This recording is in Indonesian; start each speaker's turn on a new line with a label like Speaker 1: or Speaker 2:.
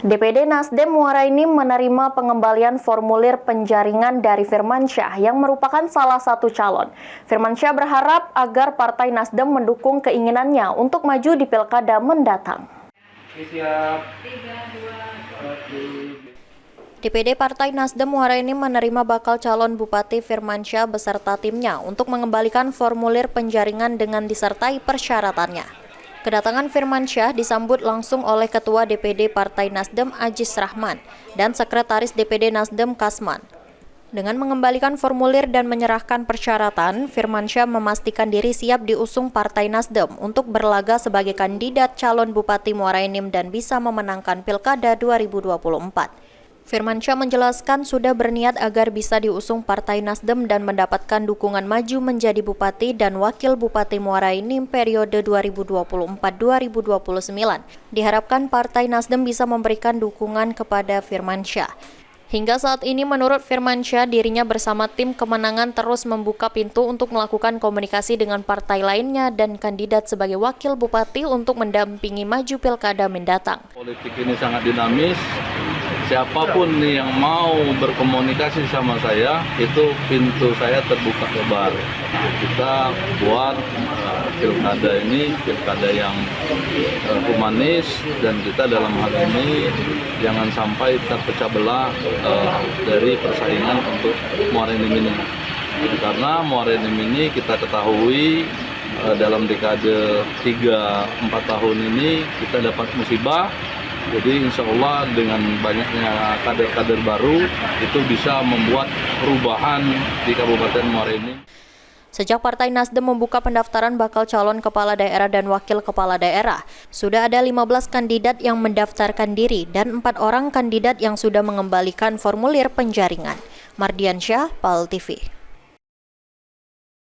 Speaker 1: DPD Nasdem Muarainim menerima pengembalian formulir penjaringan dari Firmansyah yang merupakan salah satu calon. Firmansyah berharap agar Partai Nasdem mendukung keinginannya untuk maju di Pilkada mendatang. DPD Partai Nasdem Muarainim menerima bakal calon Bupati Firmansyah beserta timnya untuk mengembalikan formulir penjaringan dengan disertai persyaratannya. Kedatangan Firmansyah disambut langsung oleh Ketua DPD Partai Nasdem Ajis Rahman dan Sekretaris DPD Nasdem Kasman. Dengan mengembalikan formulir dan menyerahkan persyaratan, Firmansyah memastikan diri siap diusung Partai Nasdem untuk berlaga sebagai kandidat calon Bupati Muarainim dan bisa memenangkan Pilkada 2024. Firmansyah menjelaskan sudah berniat agar bisa diusung Partai Nasdem dan mendapatkan dukungan maju menjadi Bupati dan Wakil Bupati Muarainim periode 2024-2029. Diharapkan Partai Nasdem bisa memberikan dukungan kepada Firmansyah. Hingga saat ini menurut Firmansyah, dirinya bersama tim kemenangan terus membuka pintu untuk melakukan komunikasi dengan partai lainnya dan kandidat sebagai Wakil Bupati untuk mendampingi maju Pilkada mendatang.
Speaker 2: Politik ini sangat dinamis. Siapapun yang mau berkomunikasi sama saya, itu pintu saya terbuka lebar. Kita buat pilkada ini pilkada yang humanis, dan kita dalam hal ini jangan sampai terpecah belah dari persaingan untuk Muarainim ini. Karena Muarainim ini kita ketahui dalam dekade 3-4 tahun ini kita dapat musibah. Jadi insya Allah dengan banyaknya kader-kader baru itu bisa membuat perubahan di Kabupaten Muarainim.
Speaker 1: Sejak Partai Nasdem membuka pendaftaran bakal calon kepala daerah dan wakil kepala daerah, sudah ada 15 kandidat yang mendaftarkan diri dan 4 orang kandidat yang sudah mengembalikan formulir penjaringan. Mardiansyah, PAL TV.